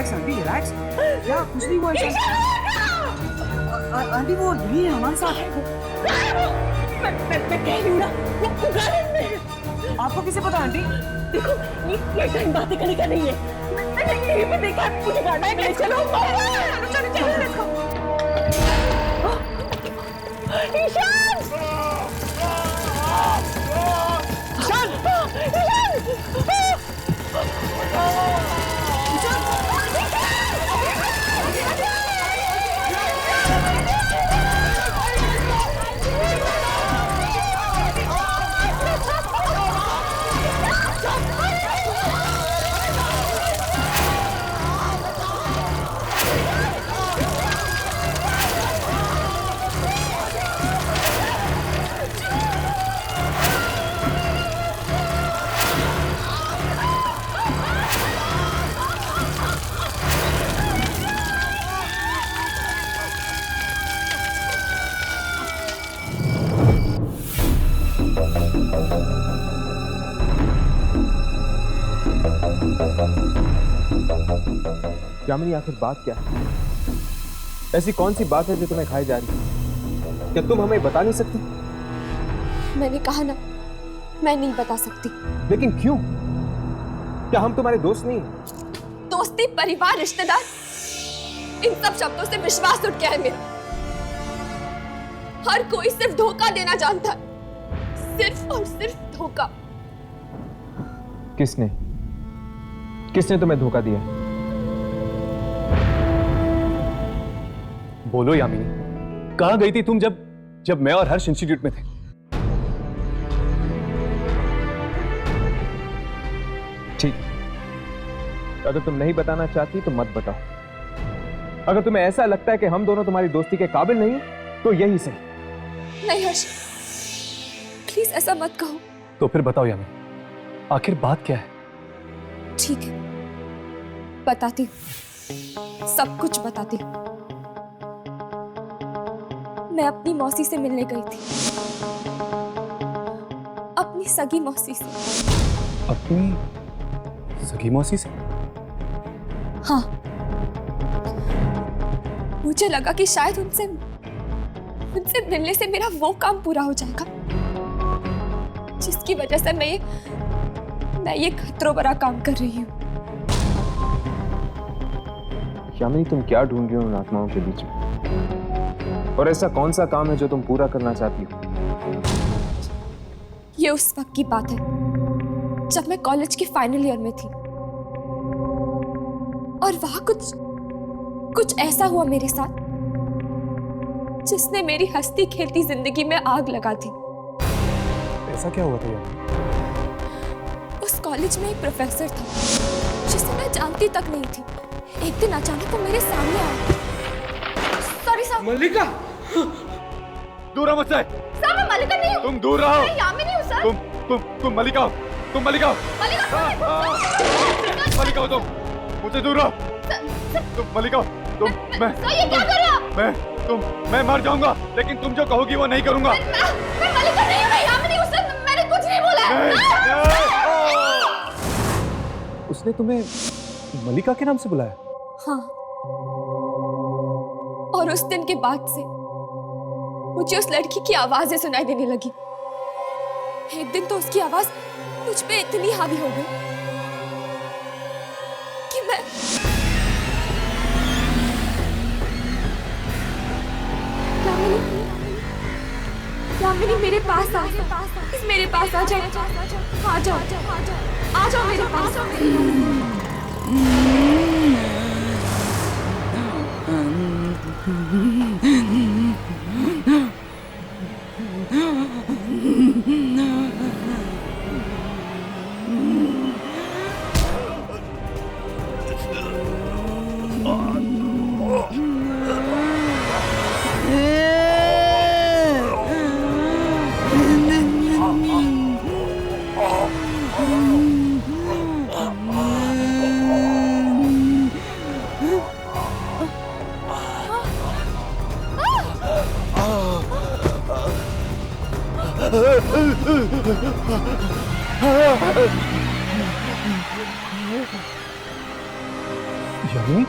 Relax aunty relax. क्या कुछ नहीं हुआ आंटी, वो यही है हमारे साथ। मैं कह रही हूँ ना, वो गार्डन में है। आपको किसे पता आंटी? देखो ये टाइम बातें करने का नहीं है। मैंने यहीं पे देखा, मुझे गार्डन में चलो चलो चलो। ईशान! यामिनी, आखिर बात क्या है? ऐसी कौन सी बात है जो तुम्हें खाई जा रही है? क्या तुम हमें बता नहीं सकती? मैंने कहा ना, मैं नहीं बता सकती। लेकिन क्यों? क्या हम तुम्हारे दोस्त नहीं हैं? दोस्ती, परिवार, रिश्तेदार, इन सब शब्दों से विश्वास उठ गया है मेरा। हर कोई सिर्फ धोखा देना जानता है, सिर्फ और सिर्फ धोखा। किसने किसने तुम्हें धोखा दिया? बोलो यामिनी, कहां गई थी तुम जब मैं और हर्ष इंस्टीट्यूट में थे? ठीक, अगर तुम नहीं बताना चाहती तो मत बताओ। अगर तुम्हें ऐसा लगता है कि हम दोनों तुम्हारी दोस्ती के काबिल नहीं तो यही सही। नहीं हर्ष, प्लीज ऐसा मत कहो। तो फिर बताओ यामिनी, आखिर बात क्या है? ठीक है, बताती हूँ, सब कुछ बताती हूँ। मैं अपनी मौसी से मिलने गई थी, अपनी सगी मौसी से। अपनी सगी मौसी से? हाँ, मुझे लगा कि शायद उनसे मिलने से मेरा वो काम पूरा हो जाएगा जिसकी वजह से मैं ये खतरों भरा काम कर रही हूँ। यामिनी, तुम क्या ढूंढ रही हो उन आत्माओं के बीच में? और ऐसा कौन सा काम है जो तुम पूरा करना चाहती हो? ये उस वक्त की बात है जब मैं कॉलेज के फाइनल ईयर में थी और वहां कुछ ऐसा हुआ मेरे साथ जिसने मेरी हंसती खेलती जिंदगी में आग लगा दी। ऐसा क्या हुआ था यार? उस कॉलेज में एक प्रोफेसर था जिसे मैं जानती तक नहीं थी। एक दिन अचानक वो मेरे सामने आया। Sorry sir. मल्लिका, दूर रहो मुझसे। सर, मैं मल्लिका नहीं हूँ। तुम दूर रहो। मैं यामिनी हूँ सर। तुम मल्लिका हो। तुम मल्लिका हो। मल्लिका हो तुम। मुझसे दूर रहो। तुम मल्लिका हो। तुम मैं सर, ये क्या कर रहे हो आप? मैं मर जाऊंगा, लेकिन तुम जो कहोगी वो नहीं करूंगा। मैं मल्लिका नहीं हूँ, मैं यामिनी हूँ सर। मैंने कुछ नहीं बोला है। उसने तुम्हें मल्लिका के नाम से बुलाया? हाँ, और उस दिन के बाद से मुझे उस लड़की की आवाजें सुनाई देने लगी। एक दिन तो उसकी आवाज मुझ पे इतनी हावी हो गई कि मैं यामिनी, मेरे पास आ जाओ। मेरे पास आ जाओ। आ जाओ, आ जाओ मेरे पास। यामिनी,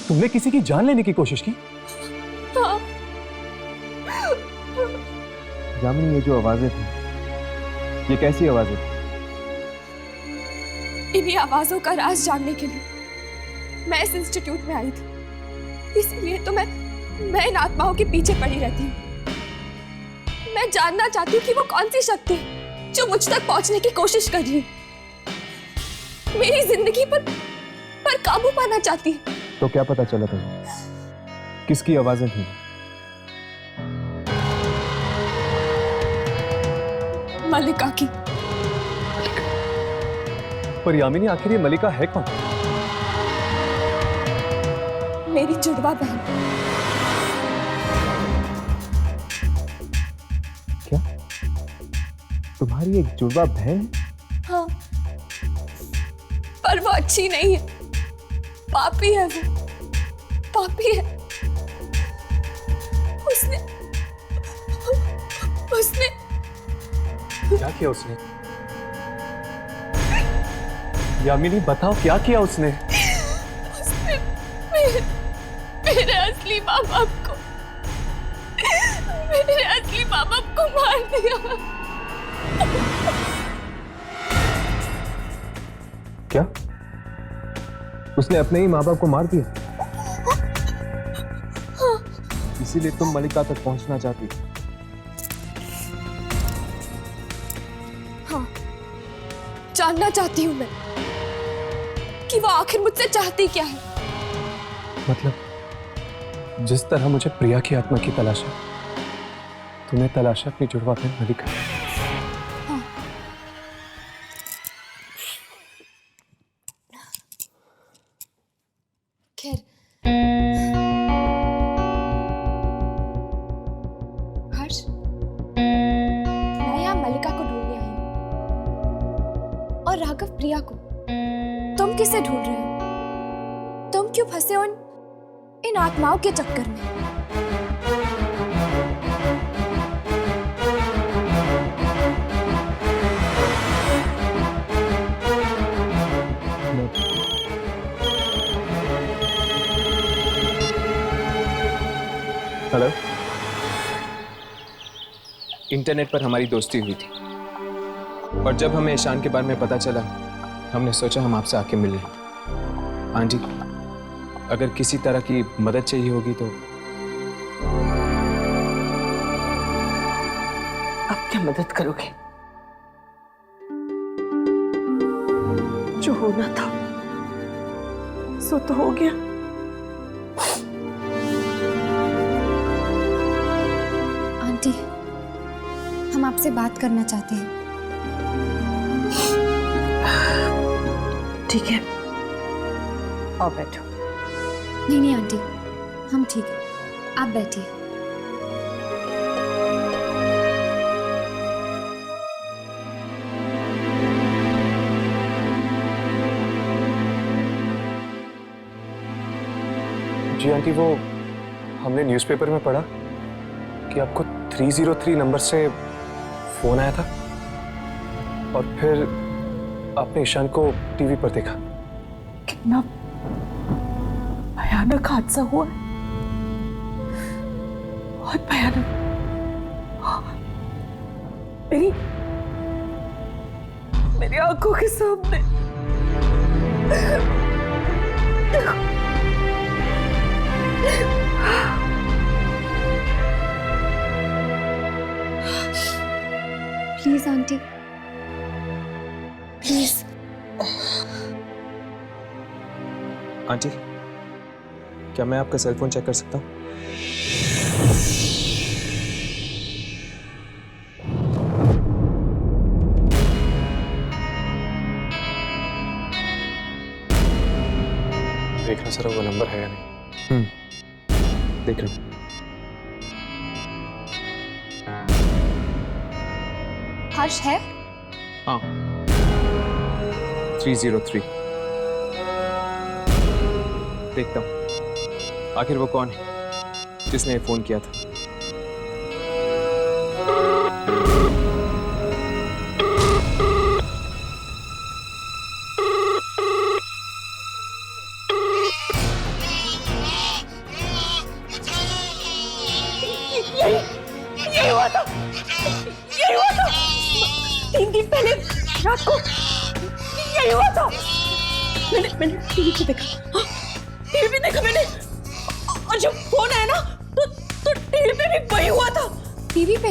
तुमने किसी की जान लेने की कोशिश की? हाँ। यामिनी, ये जो आवाजें थी, ये कैसी आवाजें थी? इन्हीं आवाजों का राज जानने के लिए मैं इस इंस्टीट्यूट में आई थी। इसीलिए तो मैं इन आत्माओं के पीछे पड़ी रहती हूँ। मैं जानना चाहती हूँ कि वो कौन सी शक्ति है जो मुझ तक पहुंचने की कोशिश कर रही है, मेरी जिंदगी पर काबू पाना चाहती है। तो क्या पता चला तुम्हें किसकी आवाजें थी? मलिका की। पर यामिनी, आखिर ये मलिका है कौन? मेरी जुड़वा बहन। क्या तुम्हारी एक जुड़वा बहन? हाँ, पर वो अच्छी नहीं है, पापी है। वो पापी है। उसने क्या किया उसने? यामिनी, बताओ क्या किया उसने? मेरे असली माँ बाप को मार दिया। क्या उसने अपने ही माँ बाप को मार दिया? इसीलिए तुम मलिका तक पहुंचना चाहती? हाँ, जानना चाहती हूँ मैं कि वो आखिर मुझसे चाहती क्या है। मतलब जिस तरह मुझे प्रिया की आत्मा की तलाश है, तुम्हें तलाश है अपनी जुड़वा बहन मलिका। हाँ। खैर, हर्ष, मैं यहाँ मलिका को ढूंढने आई हूँ और राघव प्रिया को। तुम किसे ढूंढ रहे हो? तुम क्यों फंसे हो इन आत्माओं के चक्कर में? हेलो। इंटरनेट पर हमारी दोस्ती हुई थी और जब हमें ईशान के बारे में पता चला, हमने सोचा हम आपसे आके मिल लें। आंटी, अगर किसी तरह की मदद चाहिए होगी तो। अब क्या मदद करोगे? जो होना था सो तो हो गया। आंटी, हम आपसे बात करना चाहते हैं। ठीक है, आओ बैठो। नहीं आंटी, हम ठीक है, आप बैठिए। जी आंटी, वो हमने न्यूज़पेपर में पढ़ा कि आपको 303 नंबर से फोन आया था और फिर आपने ईशान को टीवी पर देखा। कितना भयानक हादसा हुआ है, बहुत भयानक। मेरी आंखों के सामने। Please aunty, please. आंटी, क्या मैं आपका सेल फोन चेक कर सकता हूँ? देखना सर वो नंबर है या नहीं। देख रहा हूँ। हर्ष है? हाँ, 303। देखता हूँ आखिर वो कौन है जिसने फोन किया था। यही हुआ था, यही हुआ था 3 दिन पहले रात को, यही हुआ था। मैंने टीवी पे देखा, हाँ, टीवी पे देखा मैंने, और जब फोन आया ना तो टीवी पे भी वही हुआ था। टीवी पे?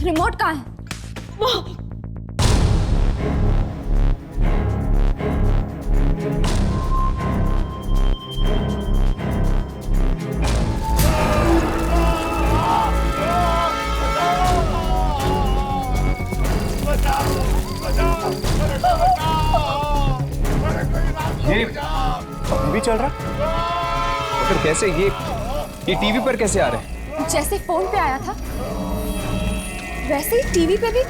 रिमोट कहाँ है? वहाँ। ये टीवी चल रहा? तो फिर कैसे ये टीवी पर कैसे आ रहे हैं? जैसे फोन पे आया था वैसे ही टीवी पे भी।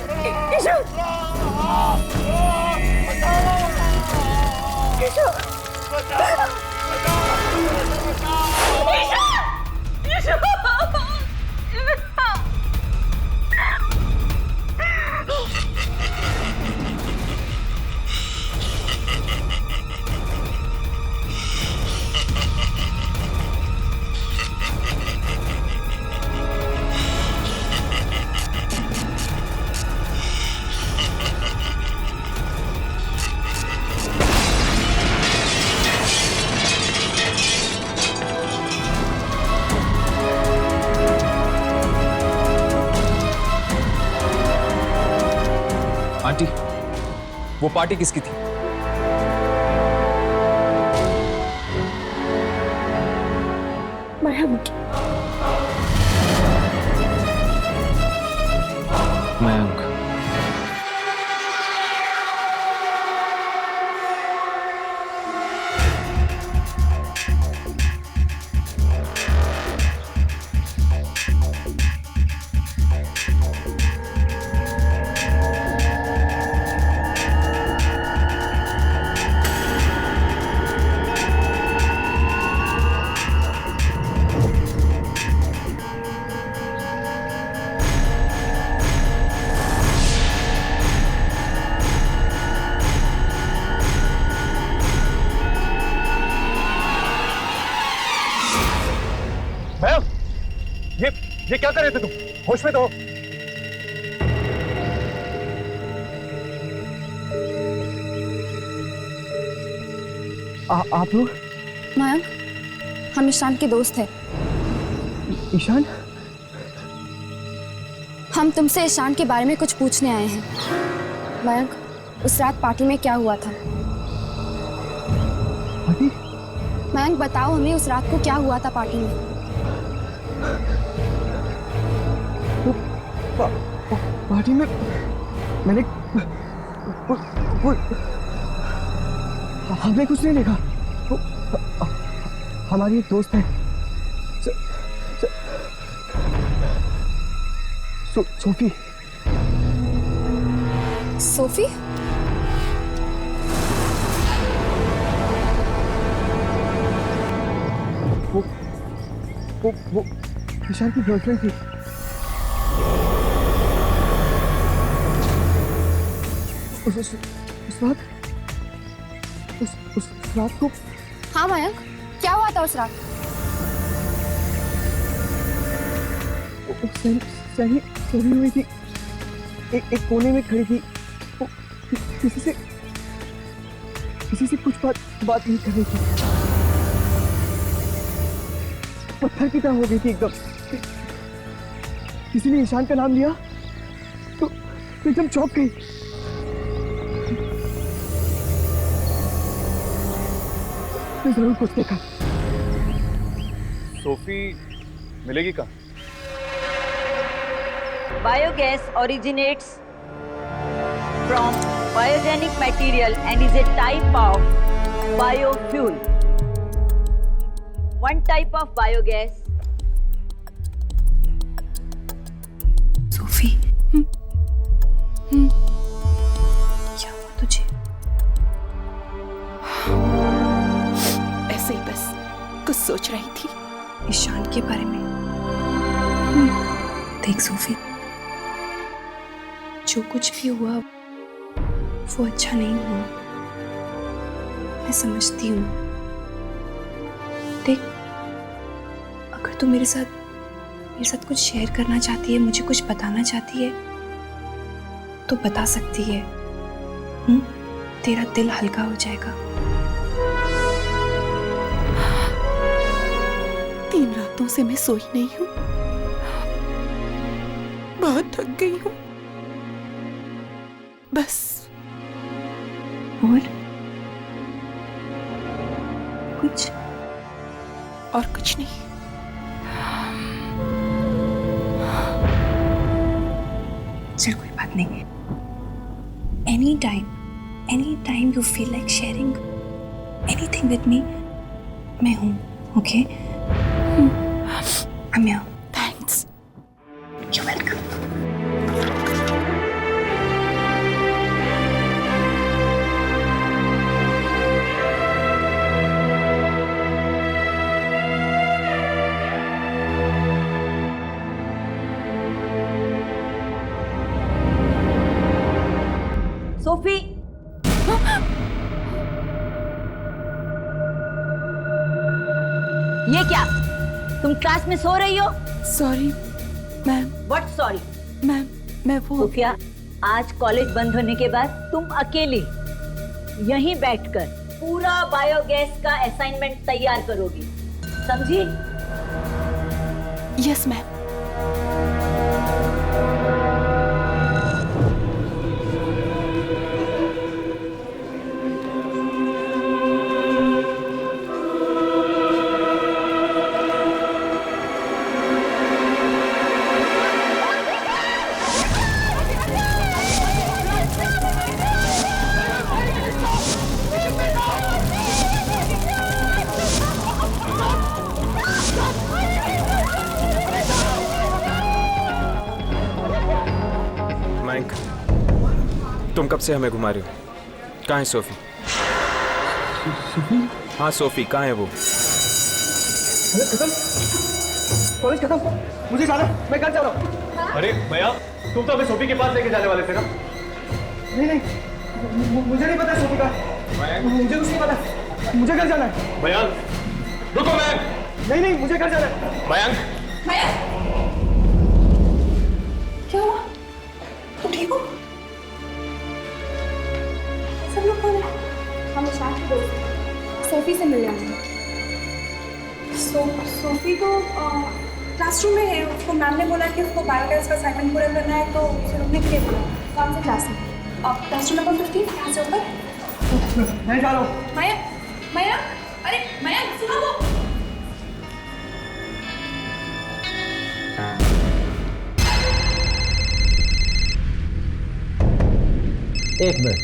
आंटी, वो पार्टी किसकी थी? मयंक। मयंक। ये क्या कर रहे थे तुम? होश में तो हो। आप लोग? मयंक, हम ईशान के दोस्त हैं। ईशान? हम तुमसे ईशान के बारे में कुछ पूछने आए हैं। मयंक, उस रात पार्टी में क्या हुआ था? पार्टी? मयंक बताओ हमें, उस रात को क्या हुआ था पार्टी में? पार्टी में मैंने हमने कुछ नहीं देखा। हमारी एक दोस्त है सोफी। सोफी? वो ईशान की गर्लफ्रेंड थी। उस रात को। हाँ मयंक, क्या हुआ था उस रात? सही हुई थी, एक कोने में खड़ी थी। वो किसी से कुछ बात नहीं कर रही थी। पत्थर की तरह हो गई थी एकदम। किसी ने ईशान का नाम लिया तो एकदम चौंक गई। मैं जरूर कुछ देखा। सोफी मिलेगी कहाँ? Biogas originates from biogenic material and is a type of biofuel. One type of biogas. Sophie, क्या हुआ तुझे? ऐसे ही बस कुछ सोच रही थी ईशान के बारे में। देख सोफी, जो कुछ भी हुआ वो अच्छा नहीं हुआ, मैं समझती हूँ। देख, अगर तू मेरे साथ मेरे साथ कुछ शेयर करना चाहती है, मुझे कुछ बताना चाहती है तो बता सकती है। तेरा दिल हल्का हो जाएगा। 3 रातों से मैं सोई नहीं हूँ, बहुत थक गई हूँ। बस। और कुछ? और कुछ नहीं। चल कोई बात नहीं। Any time you feel like sharing anything with me, मैं हूँ। Okay? I'm here. Thanks. You're welcome. Sophie, ये क्या? तुम क्लास में सो रही हो? Sorry ma'am. What sorry? Ma'am मैं वो सोफिया, आज कॉलेज बंद होने के बाद तुम अकेली यहीं बैठकर पूरा बायोगैस का असाइनमेंट तैयार करोगी, समझी? Yes ma'am. मयंक, तुम कब से हमें घुमा रहे हो? कहाँ है सोफी? हाँ सोफी कहाँ है वो? कॉलेज खत्म, मुझे जाना, मैं घर जा रहा हूँ। अरे भैया, तुम तो हमें सोफी के पास लेके जाने वाले थे ना? नहीं, मुझे नहीं पता सोफी का। मुझे कुछ नहीं पता, मुझे घर जाना है। भैया रुको, मैं नहीं, मुझे घर जाना है। मयंक, क्या हुआ? तुम ठीक हो? सब लोग कौन है? हम इशान के दोस्त हैं, सोफी से मिल रहे हैं। सोफी तो क्लासरूम में है। उसको मैम ने बोला कि उसको बायोगैस का असाइनमेंट पूरा करना है, तो उसे रुकने के लिए बोला। कौन से क्लास में? क्लासरूम नंबर 15, यहाँ से ऊपर। मैं जा रहा हूँ। माया, अरे माया सुनो वो। एक मिनट।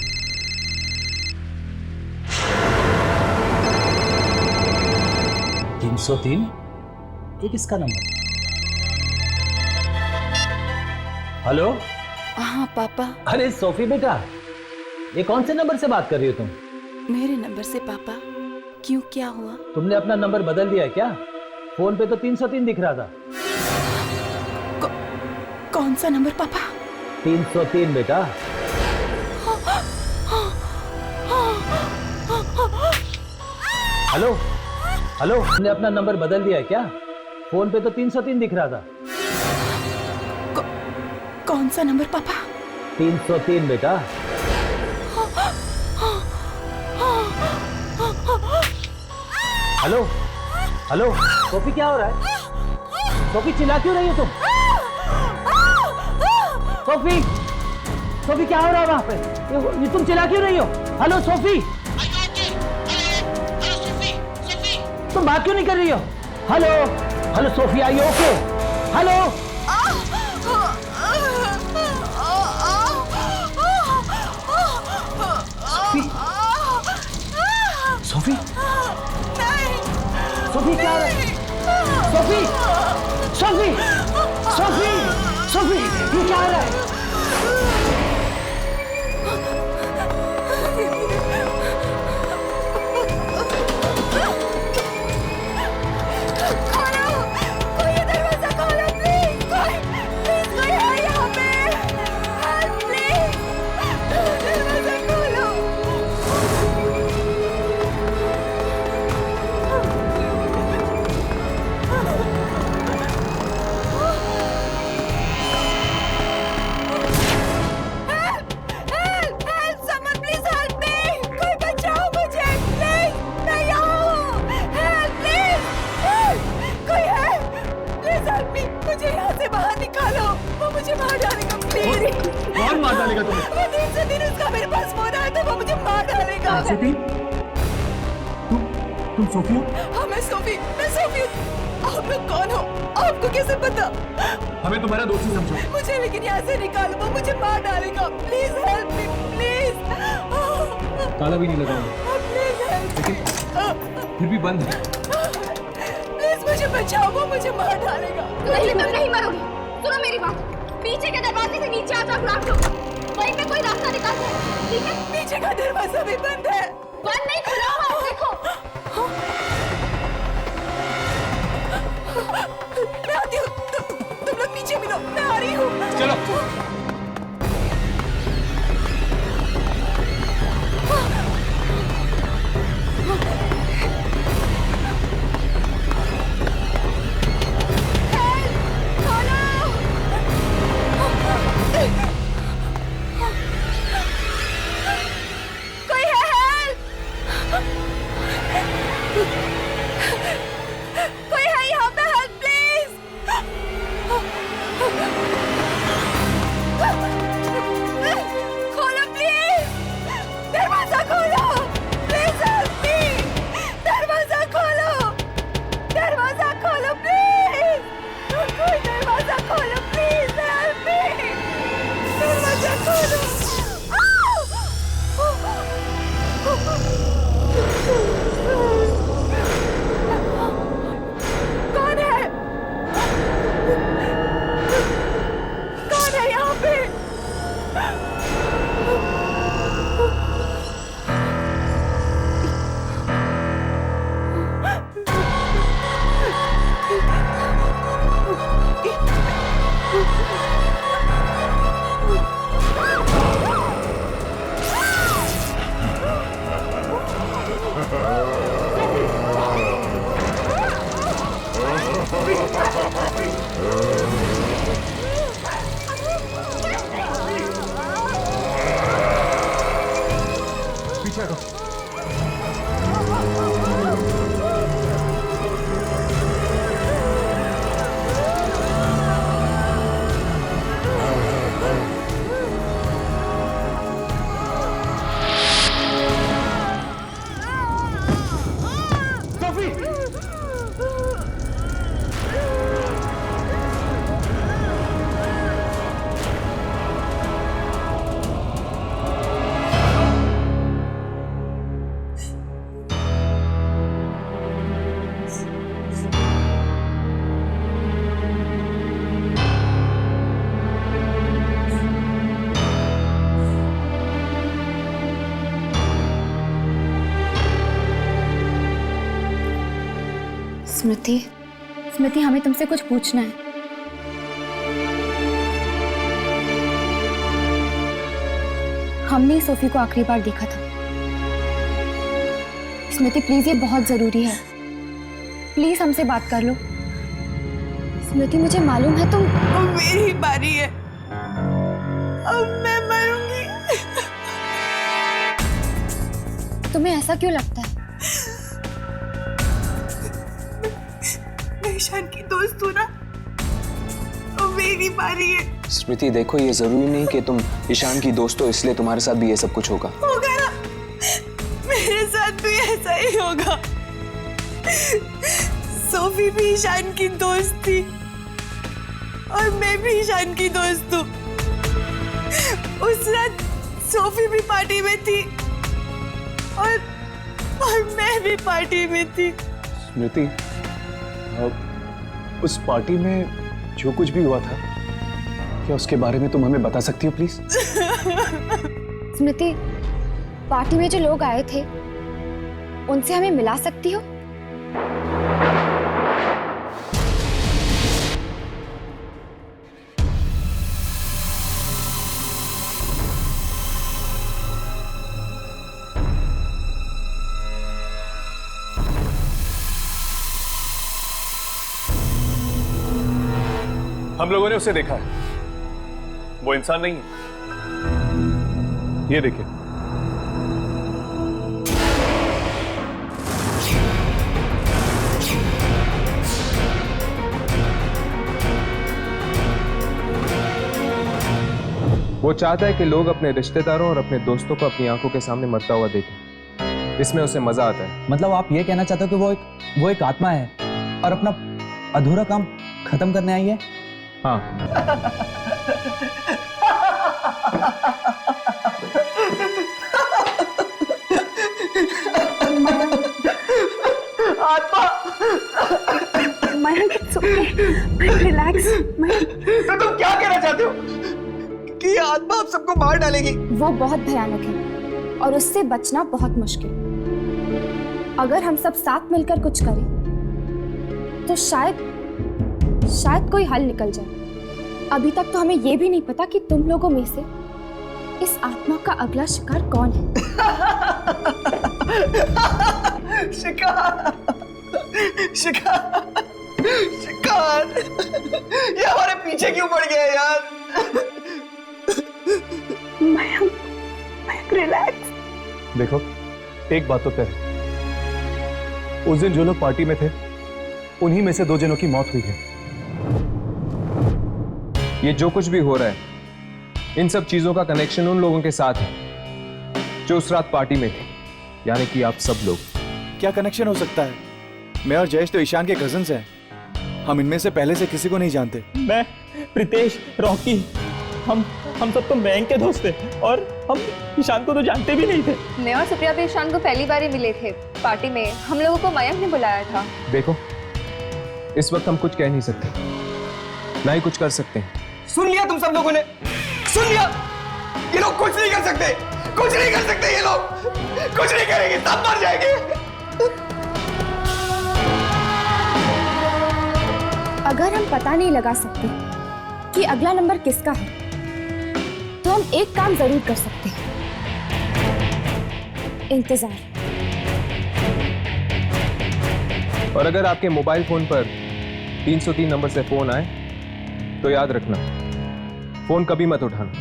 $303, ये किसका नंबर? हेलो। हाँ पापा। अरे सोफी बेटा, ये कौन से नंबर से बात कर रही हो तुम? मेरे नंबर से पापा। क्यों, क्या हुआ? तुमने अपना नंबर बदल दिया है क्या? फोन पे तो 303 दिख रहा था। कौन सा नंबर पापा? 303 बेटा। हेलो हेलो, तुमने अपना नंबर बदल दिया है क्या? फोन पे तो 303 दिख रहा था। कौन सा नंबर पापा? 303 बेटा। हेलो हेलो, सोफी क्या हो रहा है? सोफी चिल्ला क्यों रही हो तुम? सोफी, सोफी क्या हो रहा है वहां पे? ये तुम चिल्ला क्यों रही हो? हेलो सोफी, तुम बात क्यों नहीं कर रही हो? हेलो हेलो सोफी, आई ओके? हेलो सोफी, सोफी क्या हो रहा है? सोफी, सोफी, सोफी, सोफी, ये क्या हो रहा है? मुझे बाहर निकालो, वो मुझे मार डालेगा प्लीज। कौन मार डालेगा तुम्हें? वो दिन से दिन उसका मेरे पास फोन आया था, वो मुझे मार डालेगा। स्मृति, तुम सोफी हो? हाँ मैं सोफी हूँ। आप लोग कौन हो? आपको कैसे पता? हमें तुम्हारा दोस्ती समझो। मुझे लेकिन यहाँ से निकालो, वो मुझे मार डालेगा। Please help me please. ताला भी नहीं लगाऊंगा, प्लीज हेल्प। लेकिन फिर भी बंद है। प्लीज मुझे बचाओ, वो मुझे मार डालेगा। नहीं, तुम नहीं मरोगी। सुनो मेरी बात, पीछे के दरवाजे से नीचे आ जाओ ग्राउंड फ्लोर, वहीं पे कोई रास्ता निकालते हैं, ठीक है? पीछे का दरवाजा भी बंद है। बंद नहीं, खुला हुआ है, देखो। मैं आती हूँ, तुम लोग नीचे मिलो, मैं आ रही हूँ। चलो। कोई है हेल्प? कोई है यहाँ पे हेल्प प्लीज? खोलो प्लीज, दरवाजा खोलो प्लीज, हेल्प मी। दरवाजा खोलो प्लीज, कोई दरवाजा खोलो प्लीज, हेल्प मी। दरवाजा खोलो। कौन है यहाँ पे? पीछे हटो। स्मृति, हमें तुमसे कुछ पूछना है। हमने सोफी को आखिरी बार देखा था। स्मृति प्लीज, ये बहुत जरूरी है, प्लीज हमसे बात कर लो। स्मृति, मुझे मालूम है तुम। अब मेरी बारी है, अब मैं मरूंगी। तुम्हें ऐसा क्यों लगता है? मैं ईशान की दोस्त हूँ ना, अब मेरी बारी है। स्मृति देखो, ये जरूरी नहीं कि तुम ईशान की दोस्त हो इसलिए तुम्हारे साथ भी ये सब कुछ होगा। होगा ना, मेरे साथ भी ऐसा ही होगा। सोफी भी ईशान की दोस्त थी और मैं भी ईशान की दोस्त हूँ। उस रात सोफी भी पार्टी में थी और मैं भी पार्टी में थी। स्मृति, उस पार्टी में जो कुछ भी हुआ था, क्या उसके बारे में तुम हमें बता सकती हो प्लीज? स्मृति, पार्टी में जो लोग आए थे उनसे हमें मिला सकती हो? हम लोगों ने उसे देखा है, वो इंसान नहीं है। ये देखिए, वो चाहता है कि लोग अपने रिश्तेदारों और अपने दोस्तों को अपनी आंखों के सामने मरता हुआ देखें। इसमें उसे मजा आता है। मतलब आप ये कहना चाहते हो कि वो एक आत्मा है और अपना अधूरा काम खत्म करने आई है? हाँ। Mayank, it's okay. Mayank, relax. Mayank, तो तुम क्या कहना चाहते हो कि ये आत्मा आप सबको मार डालेगी? वो बहुत भयानक है और उससे बचना बहुत मुश्किल। अगर हम सब साथ मिलकर कुछ करें तो शायद कोई हल निकल जाए। अभी तक तो हमें ये भी नहीं पता कि तुम लोगों में से इस आत्मा का अगला शिकार कौन है। शिकार, शिकार, शिकार, ये हमारे पीछे क्यों पड़ गया यार? मयंक, रिलैक्स। देखो, एक बात तो तय है, उस दिन जो लोग पार्टी में थे उन्हीं में से 2 जनों की मौत हुई है। ये जो कुछ भी हो रहा है, इन सब चीजों का कनेक्शन उन लोगों के साथ है जो उस रात पार्टी में थे, यानी कि आप सब लोग। क्या कनेक्शन हो सकता है? मैं और जयेश तो ईशान के कजिन्स हैं। हम इनमें से पहले से किसी को नहीं जानते। मैं, प्रीतेश, रॉकी, हम सब तो मयंक के दोस्त थे और हम ईशान को तो जानते भी नहीं थे। मैं और सुप्रिया भी ईशान को पहली बार ही मिले थे पार्टी में। हम लोगों को मयंक ने बुलाया था। देखो, इस वक्त हम कुछ कह नहीं सकते, ना ही कुछ कर सकते हैं। सुन लिया तुम सब लोगों ने? सुन लिया? ये लोग कुछ नहीं कर सकते, कुछ नहीं कर सकते। ये लोग कुछ नहीं करेंगे, सब मर जाएंगे। अगर हम पता नहीं लगा सकते कि अगला नंबर किसका है, तो हम एक काम जरूर कर सकते हैं, इंतजार। और अगर आपके मोबाइल फोन पर 303 नंबर से फोन आए तो याद रखना, फोन कभी मत उठाना।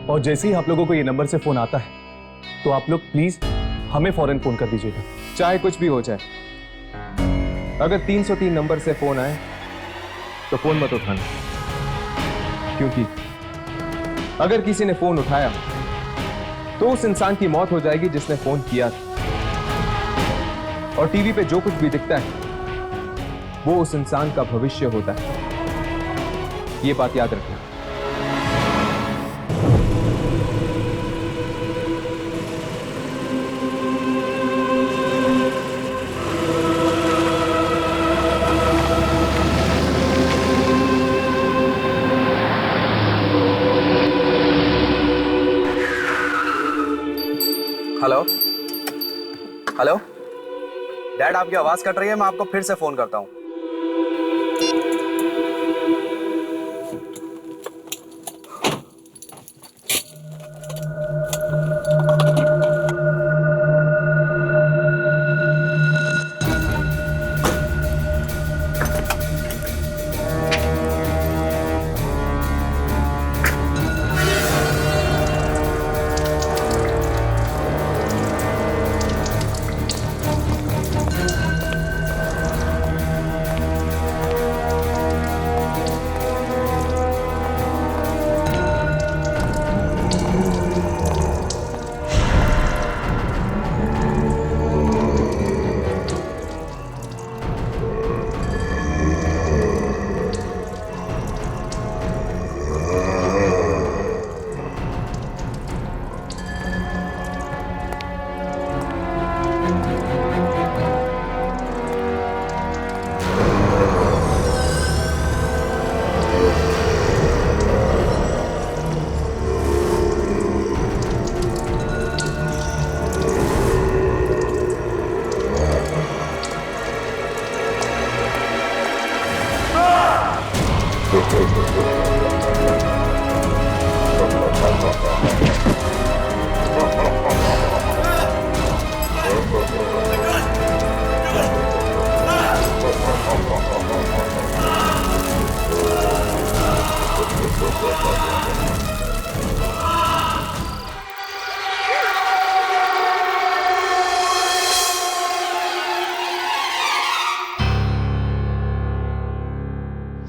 और जैसे ही आप लोगों को ये नंबर से फोन आता है तो आप लोग प्लीज हमें फौरन फोन कर दीजिएगा, चाहे कुछ भी हो जाए। अगर 303 नंबर से फोन आए तो फोन मत उठाना, क्योंकि अगर किसी ने फोन उठाया तो उस इंसान की मौत हो जाएगी जिसने फोन किया था। और टीवी पे जो कुछ भी दिखता है वो उस इंसान का भविष्य होता है, ये बात याद रखना। हेलो हेलो डैड, आपकी आवाज कट रही है, मैं आपको फिर से फोन करता हूं।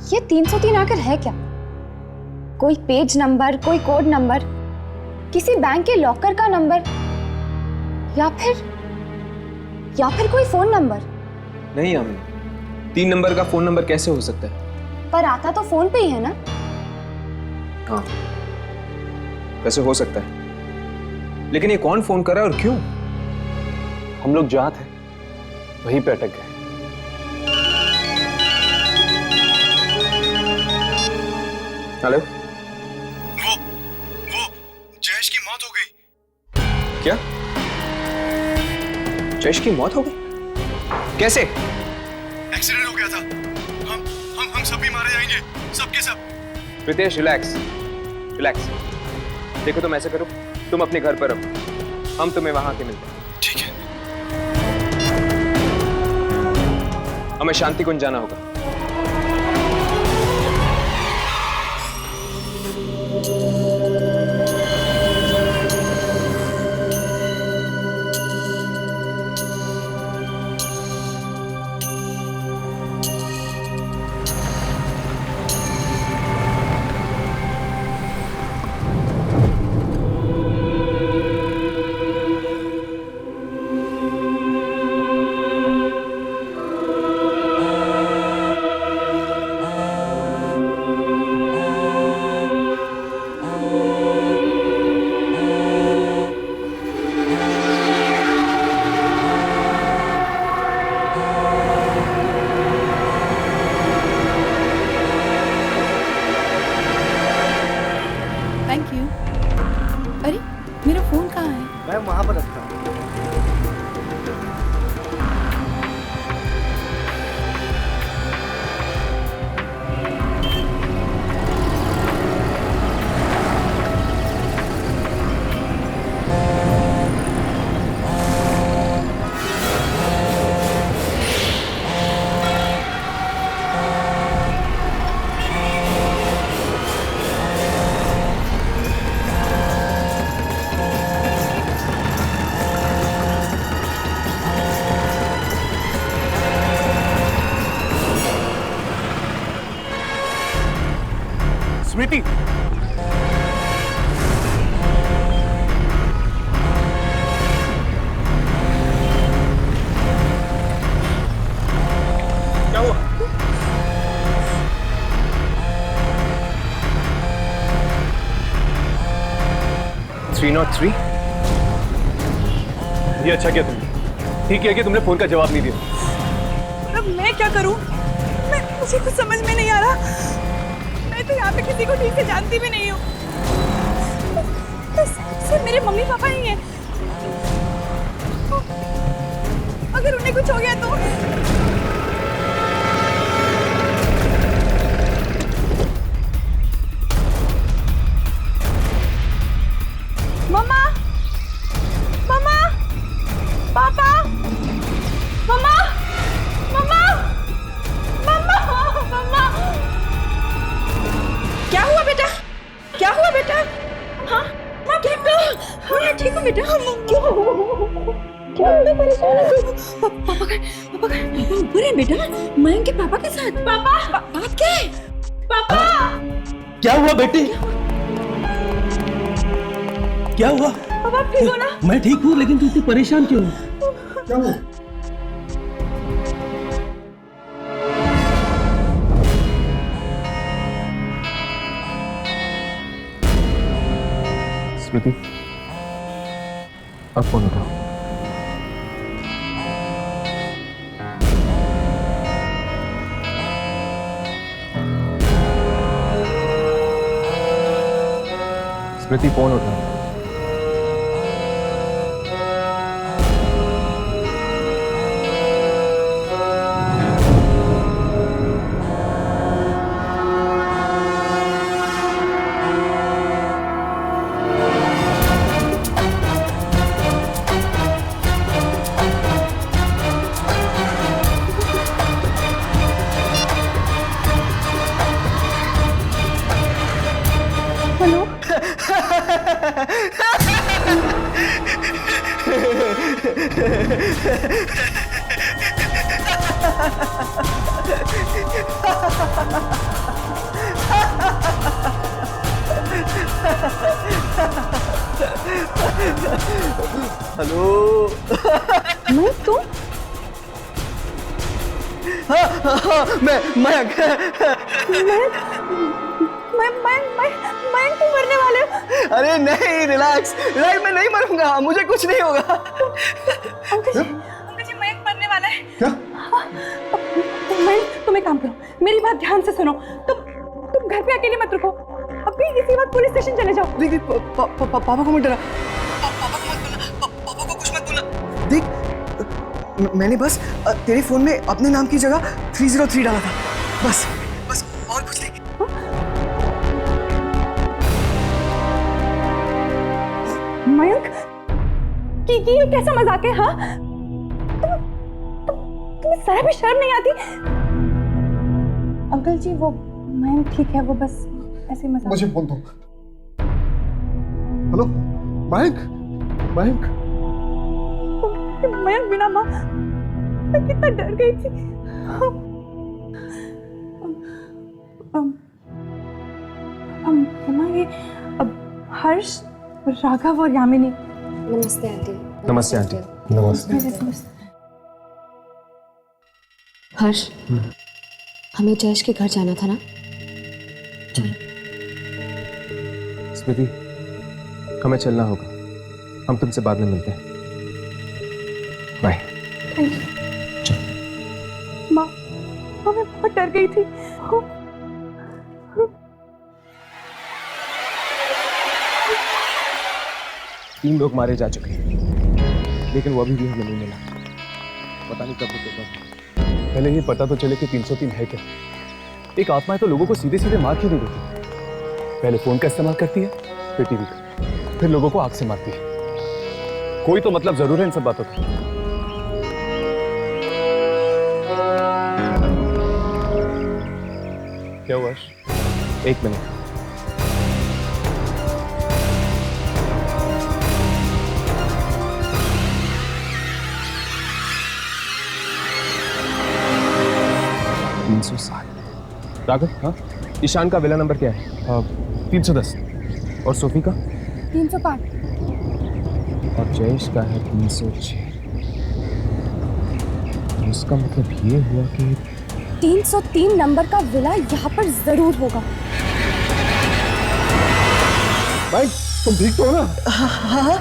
ये 303 आकर है क्या? कोई पेज नंबर, कोई कोड नंबर, किसी बैंक के लॉकर का नंबर, या फिर कोई फोन नंबर। नहीं यामिनी, 3 नंबर का फोन नंबर कैसे हो सकता है? पर आता तो फोन पे ही है ना। हाँ, वैसे हो सकता है, लेकिन ये कौन फोन कर रहा है और क्यों? हम लोग जहाँ थे वहीं पे अटक गए। हेलो, वो जयेश की मौत हो गई। क्या? जयेश की मौत हो गई? कैसे? एक्सीडेंट हो गया था। हम सब भी मारे जाएंगे, सब के सब। Ritesh, relax relax. देखो तुम ऐसे करो, तुम अपने घर पर रहो, हम तुम्हें वहां के मिलते हैं। ठीक है। हमें शांति कुंज जाना होगा। Thank you. अरे मेरा फोन कहाँ है? मैं वहां पर रखता हूँ। स्मृति, क्या हुआ? Three not three. ये अच्छा किया तुमने, ठीक है कि तुमने फोन का जवाब नहीं दिया। अब मैं क्या करूं? मुझे कुछ समझ में नहीं आ रहा। मैं तो यहाँ पे किसी को ठीक से जानती भी नहीं हूँ। सिर्फ मेरे मम्मी पापा ही हैं। अगर उन्हें कुछ हो गया तो? मम्मा, मम्मा, पापा, मम्मा, मम्मा, मम्मा, मम्मा। क्या हुआ बेटा? क्या हुआ बेटा? हाँ, मैं ठीक हूँ। हाँ, मैं ठीक हूँ बेटा। क्यों मैं परेशान हूँ? पापा का बुरे बेटा। मैं उनके पापा के साथ। पापा, बात क्या है? पापा, क्या हुआ बेटी? क्या हुआ? पापा ठीक हो ना? मैं ठीक हूँ, लेकिन तू इतनी परेशान क्यों? क्या हुआ? स्मृति, अब फोन उठाओ। स्मृति, फोन उठाओ। हेलो। मैं तुम मैं तुम मरने वाले हो। अरे नहीं, रिलैक्स रिलैक्स, मैं नहीं मरूंगा, मुझे कुछ नहीं होगा। अंकल जी मयंक मरने वाला है। क्या? तुम एक काम करो, मेरी बात ध्यान से सुनो। तुम घर पे अकेले मत रुको, अभी इसी वक्त पुलिस स्टेशन चले जाओ। देख पापा को मत डरा, पापा को मत बोलना, पापा को कुछ मत बोलना। देख मैंने बस तेरे फोन में अपने नाम की जगह 303 डाला था, बस और कुछ नहीं। मयंक ये कैसा मजाक है? हाँ तुम्हें जरा भी शर्म नहीं आती? अंकल जी वो मयंक ठीक है, वो बस ऐसे मजाक। मुझे फोन दो। हेलो मयंक। मयंक बिना माँ मैं कितना डर गई थी। माँ ये हर्ष, राघव और यामिनी। नमस्ते आंटी। नमस्ते आंटी। नमस्ते। हर्ष, हमें जयेश के घर जाना था ना? स्मृति, हमें चलना होगा, हम तुमसे बाद में मिलते हैं। बाय। माँ मैं बहुत डर गई थी। 3 लोग मारे जा चुके हैं, लेकिन वो अभी भी हमें नहीं मिला। पता नहीं कब रुकेगा। पहले ये पता तो चले कि 303 है क्या। एक आत्मा है तो लोगों को सीधे सीधे मार क्यों नहीं देती? पहले फोन का इस्तेमाल करती है, फिर टीवी का, फिर लोगों को आग से मारती है। कोई तो मतलब जरूर है इन सब बातों का। क्या हुआ? 1 मिनट। राघव, हाँ, ईशान का विला नंबर क्या है? 310। और सोफी का? 305। और जयेश का है 306। इसका मतलब ये हुआ कि 303 नंबर का विला यहाँ पर जरूर होगा। भाई तुम ठीक तो हो ना? हाँ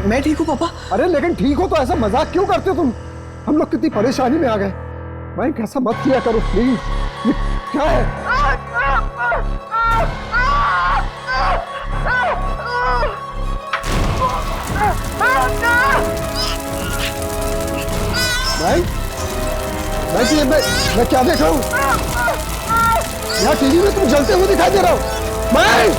मैं ठीक हूँ पापा। अरे लेकिन ठीक हो तो ऐसा मजाक क्यों करते हो तुम? हम लोग कितनी परेशानी में आ गए। भाई ऐसा मत किया करो प्लीज। ये क्या है? भाई मैं क्या देख रहा हूँ? यहाँ टीवी में तुम जलते हुए दिखाई दे रहा हो। भाई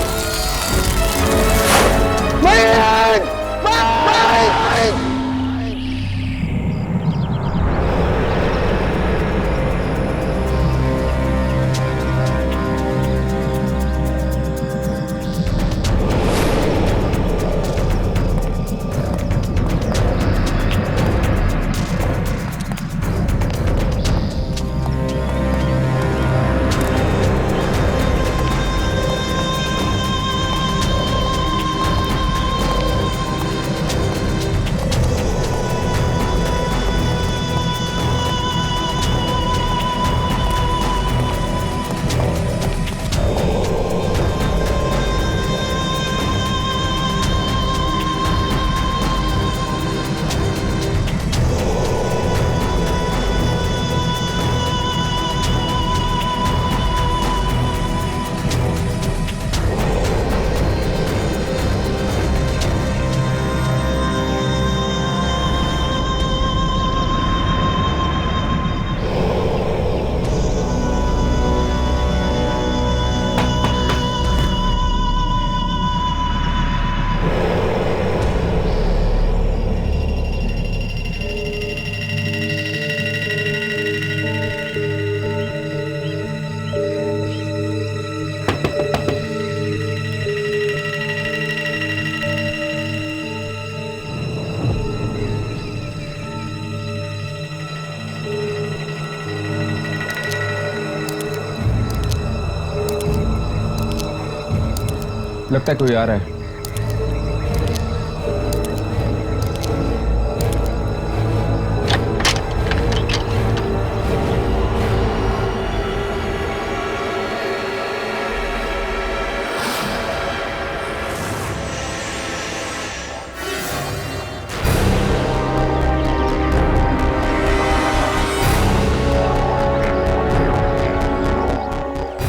लगता है कोई आ रहा है।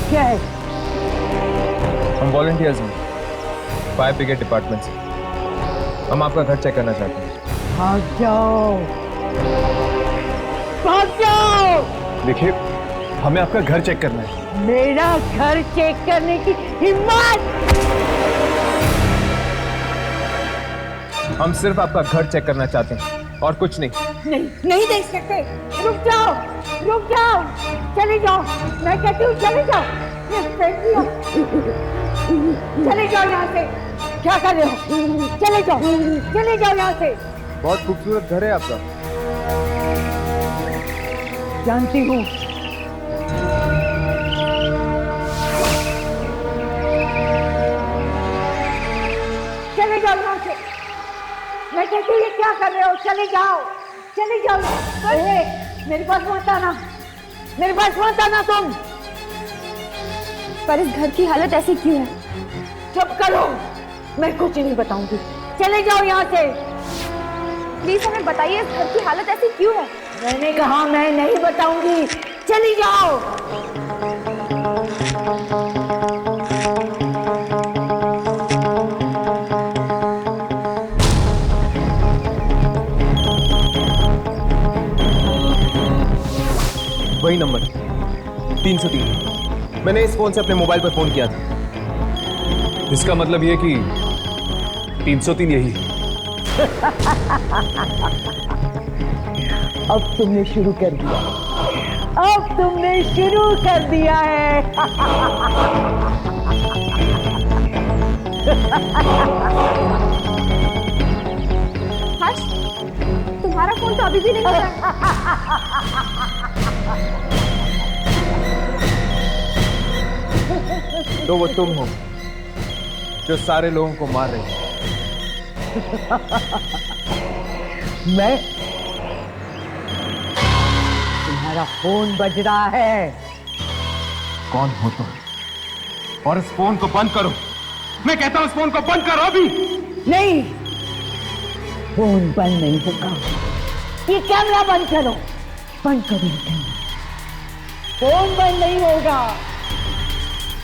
क्या है? हम वॉलंटियर्स हैं, फायर ब्रिगेड डिपार्टमेंट से। हम आपका घर चेक करना चाहते हैं। भाग जाओ, भाग जाओ। देखिए, हमें आपका घर चेक करना है। मेरा घर चेक करने की हिम्मत? हम सिर्फ आपका घर चेक करना चाहते हैं और कुछ नहीं। नहीं देख सकते। रुक जाओ, रुक जाओ, चले जाओ। मैं कहती हूँ चले जाओ। चले जाओ यहाँ से। क्या कर रहे हो? चले जाओ, चले जाओ यहाँ से। बहुत खूबसूरत घर है आपका। जानती हूँ। चले जाओ यहाँ से। मैं कहती हूँ ये क्या कर रहे हो? चले जाओ, चले जाओ। मेरे पास मत आना, मेरे पास मत आना तुम। पर इस घर की हालत ऐसी क्यों है? चुप करो, मैं कुछ नहीं बताऊंगी। चले जाओ यहाँ से। प्लीज हमें बताइए, इस घर की हालत ऐसी क्यों है? मैंने कहा मैं नहीं बताऊंगी। चली जाओ। वही नंबर 303। मैंने इस फोन से अपने मोबाइल पर फोन किया था। इसका मतलब ये कि 303 यही है। अब तुमने शुरू कर दिया, अब तुमने शुरू कर दिया है। हर्ष, तुम्हारा फोन तो अभी भी नहीं आया। तो वो तुम हो जो सारे लोगों को मार रहे हो। मैं? तुम्हारा फोन बज रहा है। कौन हो तुम? और इस फोन को बंद करो। मैं कहता हूं इस फोन को बंद करो अभी। नहीं, फोन बंद नहीं होगा। ये कैमरा बंद करो, बंद करो ये कैमरा। फोन बंद नहीं होगा।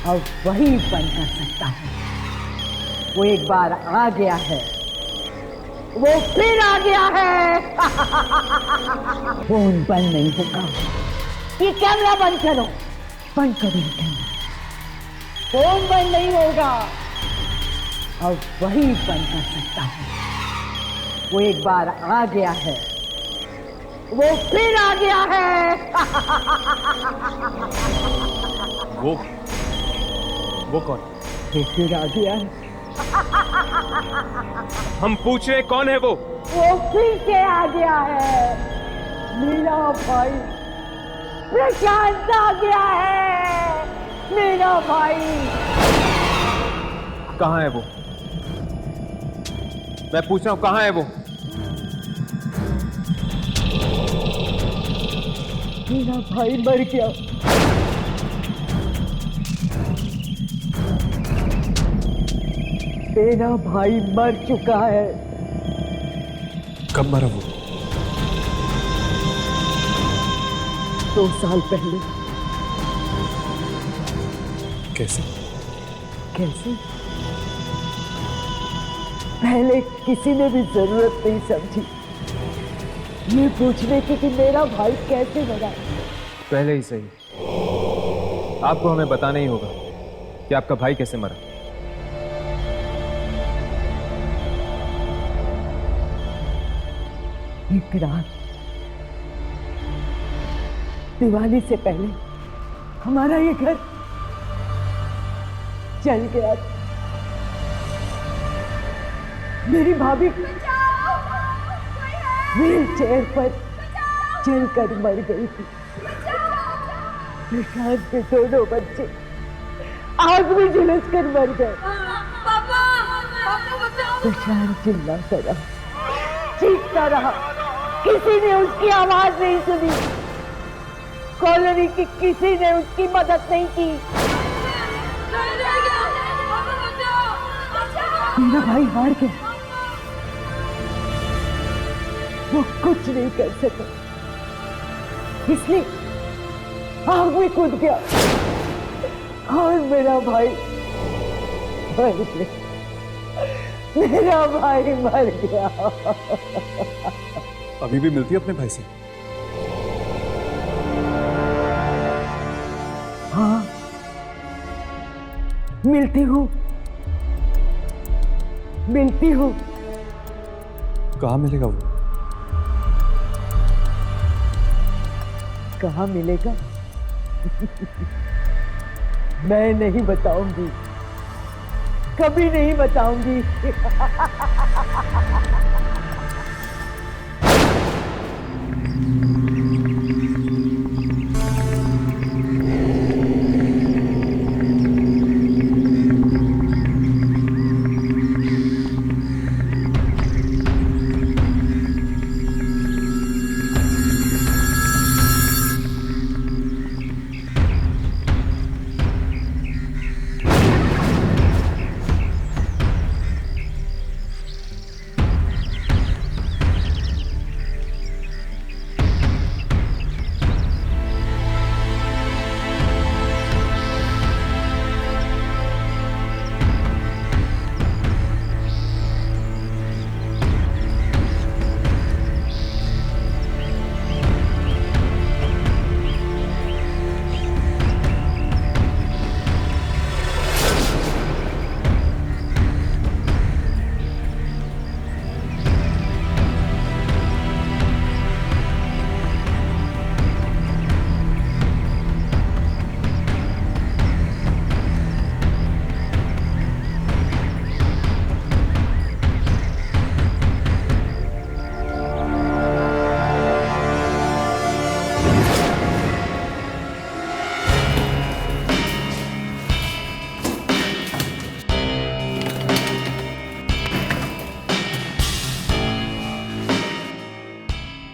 अब वही बंद कर सकता है। वो एक बार आ गया है, वो फिर आ गया है। फोन बंद नहीं होगा। ये कैमरा बंद करो, बंद करो ये कैमरा। फोन बंद नहीं होगा। अब वही बंद कर सकता है। वो एक बार आ गया है, वो फिर आ गया है। वो कौन? वो फिर आ गया है। हम पूछ रहे कौन है वो? वो फिर से आ गया है। मेरा भाई प्रशांत आ गया है। मेरा भाई। कहाँ है वो? मैं पूछ रहा हूं कहाँ है वो? मेरा भाई मर गया। मेरा भाई मर चुका है। कब मरा वो? 2 साल पहले। कैसे? कैसे? पहले किसी ने भी जरूरत नहीं समझी ये पूछने की कि मेरा भाई कैसे मरा। पहले ही सही, आपको हमें बताना ही होगा कि आपका भाई कैसे मरा। एक रात दिवाली से पहले हमारा ये घर जल गया। मेरी भाभी व्हील चेयर पर जलकर मर गई थी। प्रशांत के दोनों बच्चे आग में झुलस कर मर गए। प्रशांत चिल्लाता रहा, चीखता रहा, किसी ने उसकी आवाज नहीं सुनी। कॉलोनी की किसी ने उसकी मदद नहीं की। मेरा भाई हार गया, वो कुछ नहीं कर सका, इसलिए आग में कूद गया। मेरा भाई मर गया, मेरा भाई मर गया। अभी भी मिलती है अपने भाई से? हाँ, मिलती हूँ। कहाँ मिलेगा वो? कहाँ मिलेगा मैं नहीं बताऊंगी, कभी नहीं बताऊंगी।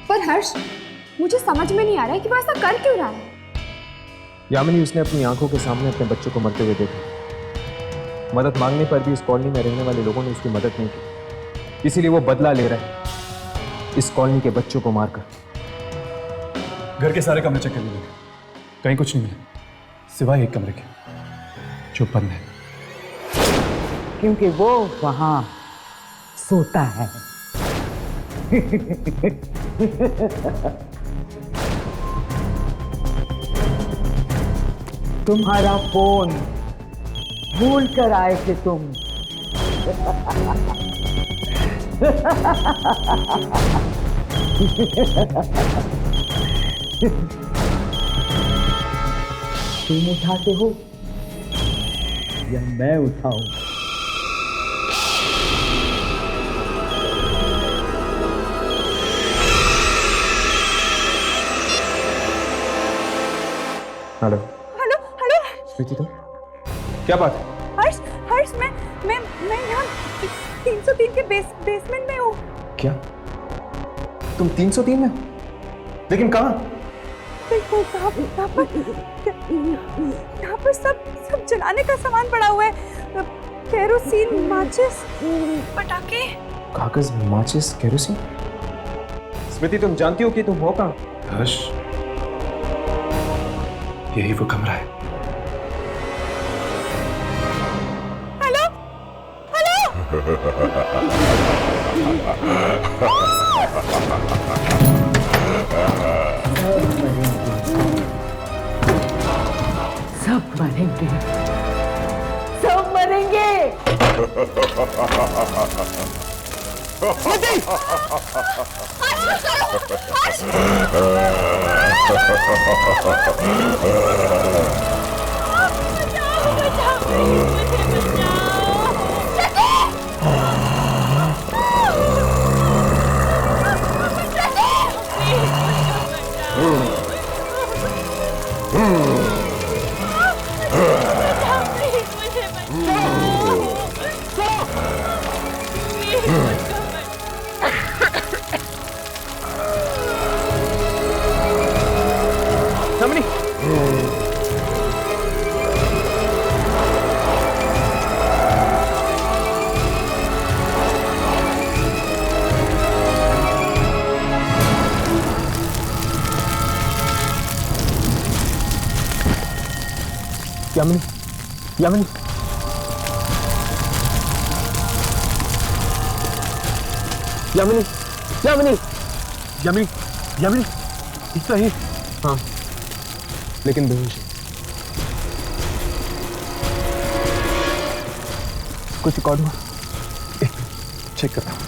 पर हर्ष, मुझे समझ में नहीं आ रहा है कि वो ऐसा कर क्यों रहा है। यामिनी, उसने अपनी आंखों के सामने अपने बच्चों को मरते हुए देखा। मदद मांगने पर भी इस कॉलोनी में रहने वाले लोगों ने उसकी मदद नहीं की, इसीलिए वो बदला ले रहा है इस कॉलोनी के बच्चों को मारकर। घर के सारे कमरे चेक कर लिए, कहीं कुछ नहीं मिला सिवाय एक कमरे के जो बंद है, क्योंकि वो वहां सोता है। तुम्हारा फोन भूल कर आए थे तुम। तुम उठाते हो या मैं उठाऊं? हेलो हेलो हेलो स्मृति, तुम क्या बात है? हर्ष हर्ष मैं यहाँ 303 के बेसमेंट में हूँ। क्या तुम 303 में? लेकिन कहाँ? देखो यहाँ पर सब जलाने का सामान पड़ा हुआ है। केरोसिन, माचिस, पटाखे, कागज, माचिस, केरोसिन। स्मृति, तुम जानती हो कि तुम हो कहाँ? हर्ष, यही वो कमरा है। हेलो हेलो सब मरेंगे, सब मरेंगे। यामिनी, यामिनी, यामिनी, यामिनी, यामिनी, यामिनी, ठीक तो है? हाँ, लेकिन बेहोश है। कुछ रिकॉर्ड हुआ? चेक करता हूँ।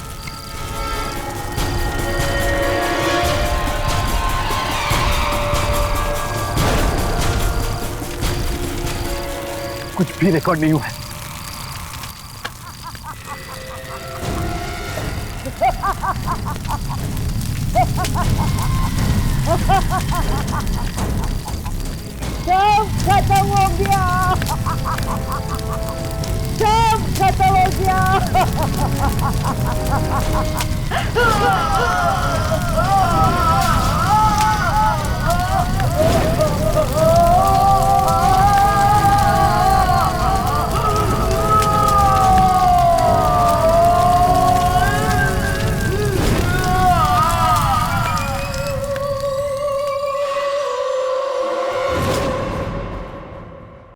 कुछ भी रिकॉर्ड नहीं हुआ है। सब खत्म हो गया, सब खत्म हो गया।